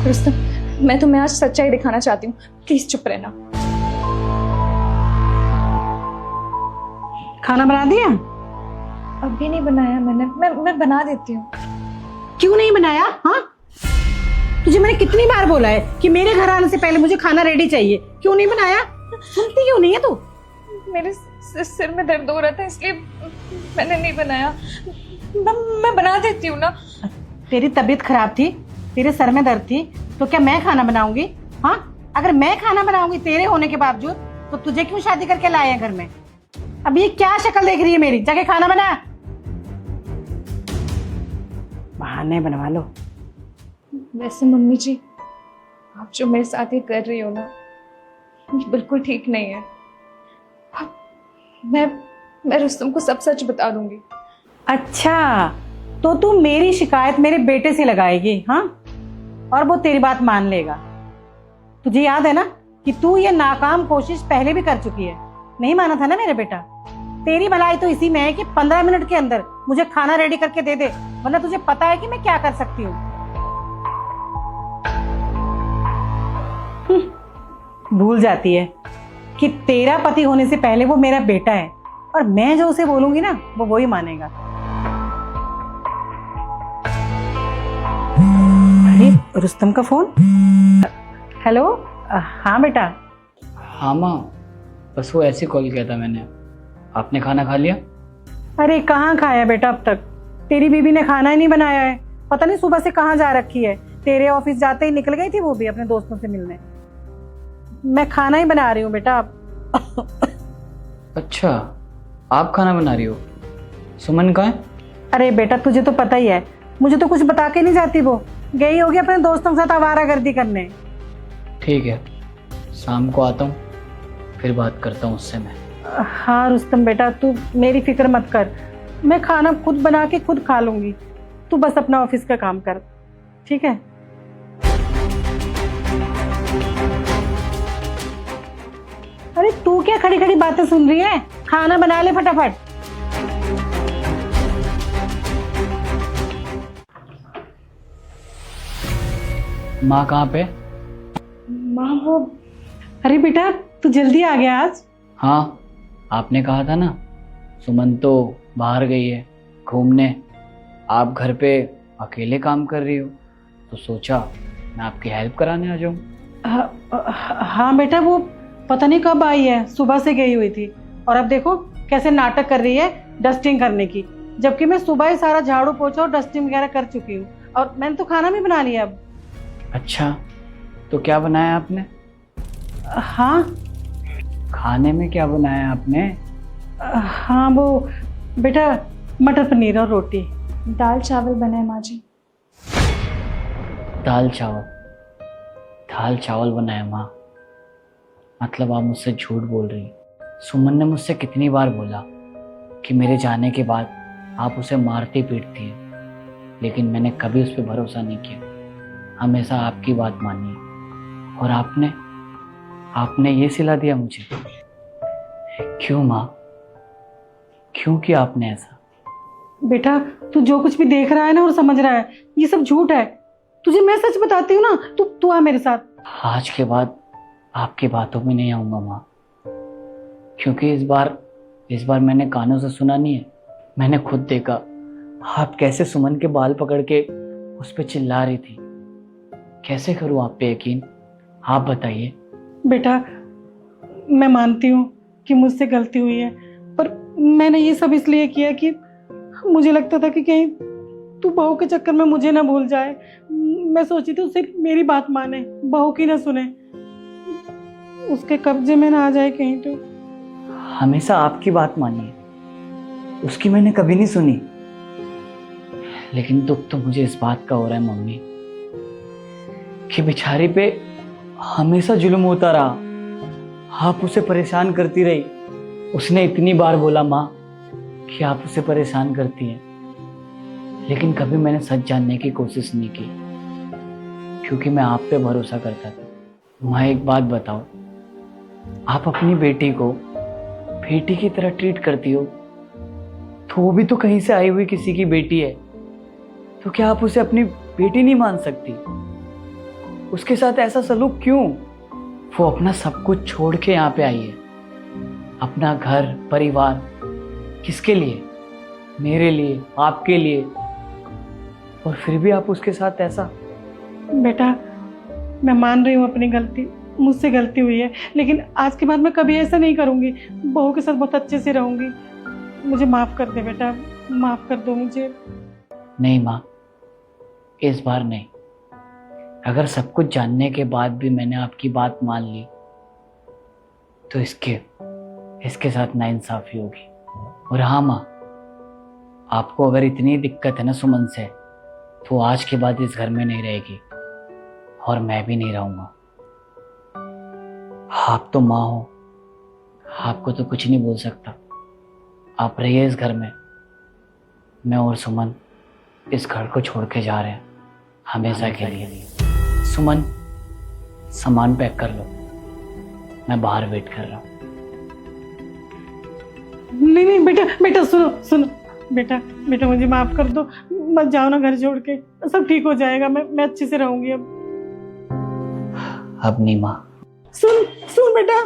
रुस्तम, मैं तुम्हें आज सच्चाई दिखाना चाहती हूँ, प्लीज चुप रहना। खाना बना दिया? अभी नहीं बनाया मैंने, मैं बना देती हूँ। क्यों नहीं बनाया? हाँ, तुझे मैंने कितनी बार बोला है कि मेरे घर आने से पहले मुझे खाना रेडी चाहिए। क्यों नहीं बनाया? सुनती क्यों नहीं है तू? मेरे सिर में दर्द हो रहा था इसलिए मैंने नहीं बनाया। मैं बना देती हूँ ना। तेरी तबीयत खराब थी, तेरे सर में दर्द थी, तो क्या मैं खाना बनाऊंगी? हाँ, अगर मैं खाना बनाऊंगी तेरे होने के बावजूद, तो तुझे क्यों शादी करके लाए हैं घर में? अब ये क्या शक्ल देख रही है मेरी? जाके खाना बना। बहाने बनवा लो। वैसे मम्मी जी, आप जो मेरे साथ ये कर रही हो ना, ये बिल्कुल ठीक नहीं है। मैं रुस्तम को सब सच बता दूंगी। अच्छा, तो तू मेरी शिकायत मेरे बेटे से लगाएगी? हाँ, और वो तेरी बात मान लेगा? तुझे याद है ना कि तू ये नाकाम कोशिश पहले भी कर चुकी है। नहीं माना था ना मेरा बेटा? तेरी भलाई तो इसी में है कि 15 मिनट के अंदर मुझे खाना रेडी करके दे दे, वरना तुझे पता है कि मैं क्या कर सकती हूँ। भूल जाती है कि तेरा पति होने से पहले वो मेरा बेटा है, और मैं जो उसे बोलूंगी ना वो वही मानेगा। अरे रुस्तम का फोन। हेलो, हाँ बेटा। हाँ माँ, बस वो ऐसे कॉल किया था मैंने। आपने खाना खा लिया? अरे कहाँ खाया बेटा अब तक? तेरी बीबी ने खाना ही नहीं बनाया है। पता नहीं सुबह से कहाँ जा रखी है। तेरे ऑफिस जाते ही निकल गई थी वो भी अपने दोस्तों से मिलने। मैं खाना ही बना रही हूँ बेटा अब। अच्छा, आप खाना बना रही हो? सुमन कहाँ है? अरे बेटा तुझे तो पता ही है, मुझे तो कुछ बता के नहीं जाती। वो गई होगी अपने दोस्तों के साथ आवारागर्दी करने। ठीक है, शाम को आता हूँ, फिर बात करता हूँ उससे मैं। हाँ रुस्तम बेटा, तू मेरी फिक्र मत कर, मैं खाना खुद बना के खुद खा लूंगी। तू बस अपना ऑफिस का काम कर, ठीक है? अरे तू क्या खड़ी खड़ी बातें सुन रही है? खाना बना ले फटाफट। माँ कहाँ पे? माँ वो, अरे बेटा तू जल्दी आ गया आज। हाँ, आपने कहा था ना सुमन तो बाहर गई है घूमने, आप घर पे अकेले काम कर रही हो, तो सोचा मैं आपकी हेल्प कराने आ जाऊँ। हाँ बेटा, वो पता नहीं कब आई है, सुबह से गई हुई थी, और अब देखो कैसे नाटक कर रही है डस्टिंग करने की, जबकि मैं सुबह ही सारा झाड़ू पोछा और डस्टिंग वगैरह कर चुकी हूँ, और मैंने तो खाना भी बना लिया अब। अच्छा, तो क्या बनाया आपने? हाँ, खाने में क्या बनाया आपने? हाँ वो बेटा मटर पनीर और रोटी। दाल चावल बना है माँ जी। दाल चावल? दाल चावल बनाया माँ? मतलब आप मुझसे झूठ बोल रही? सुमन ने मुझसे कितनी बार बोला कि मेरे जाने के बाद आप उसे मारती पीटती हैं, लेकिन मैंने कभी उस पर भरोसा नहीं किया, हमेशा आपकी बात मानी, और आपने ये सिला दिया मुझे। क्यों माँ, क्यों किया आपने ऐसा? बेटा तू जो कुछ भी देख रहा है ना और समझ रहा है, ये सब झूठ है। तुझे मैं सच बताती हूँ ना, तू आ मेरे साथ। आज के बाद आपकी बातों में नहीं आऊंगा माँ, क्योंकि इस बार मैंने कानों से सुना नहीं है, मैंने खुद देखा आप कैसे सुमन के बाल पकड़ के उस पर चिल्ला रही थी। कैसे करूँ आप पे यकीन, आप बताइए। बेटा मैं मानती हूँ कि मुझसे गलती हुई है, पर मैंने ये सब इसलिए किया कि मुझे लगता था कि कहीं तू बहू के चक्कर में मुझे ना भूल जाए। मैं सोची थी सिर्फ मेरी बात माने, बहू की ना सुने, उसके कब्जे में ना आ जाए कहीं। तो हमेशा आपकी बात मानी है, उसकी मैंने कभी नहीं सुनी, लेकिन दुख तो मुझे इस बात का हो रहा है मम्मी कि बेचारी पे हमेशा जुल्म होता रहा, आप उसे परेशान करती रही। उसने इतनी बार बोला माँ कि आप उसे परेशान करती हैं, लेकिन कभी मैंने सच जानने की कोशिश नहीं की, क्योंकि मैं आप पे भरोसा करता था। माँ एक बात बताओ, आप अपनी बेटी को बेटी की तरह ट्रीट करती हो, तो वो भी तो कहीं से आई हुई किसी की बेटी है, तो क्या आप उसे अपनी बेटी नहीं मान सकती? उसके साथ ऐसा सलूक क्यों? वो अपना सब कुछ छोड़ के यहाँ पे आई है, अपना घर परिवार, किसके लिए? मेरे लिए, आपके लिए, और फिर भी आप उसके साथ ऐसा। बेटा मैं मान रही हूँ अपनी गलती, मुझसे गलती हुई है, लेकिन आज के बाद मैं कभी ऐसा नहीं करूँगी। बहू के साथ बहुत अच्छे से रहूँगी। मुझे माफ़ कर दे बेटा, माफ़ कर दो मुझे। नहीं माँ, इस बार नहीं। अगर सब कुछ जानने के बाद भी मैंने आपकी बात मान ली तो इसके साथ नाइंसाफी होगी। और हाँ माँ, आपको अगर इतनी दिक्कत है ना सुमन से, तो आज के बाद इस घर में नहीं रहेगी और मैं भी नहीं रहूंगा। आप तो माँ हो, आपको तो कुछ नहीं बोल सकता। आप रहिए इस घर में। मैं और सुमन इस घर को छोड़ के जा रहे हैं हमेशा के लिए। सुमन, सामान पैक कर लो, मैं बाहर वेट कर रहा हूँ। नहीं नहीं बेटा, बेटा सुनो सुनो, बेटा बेटा मुझे माफ़ कर दो, मत जाओ ना घर छोड़ के, सब ठीक हो जाएगा। मैं अच्छे से रहूंगी अब। अब नहीं माँ। सुन सुन बेटा,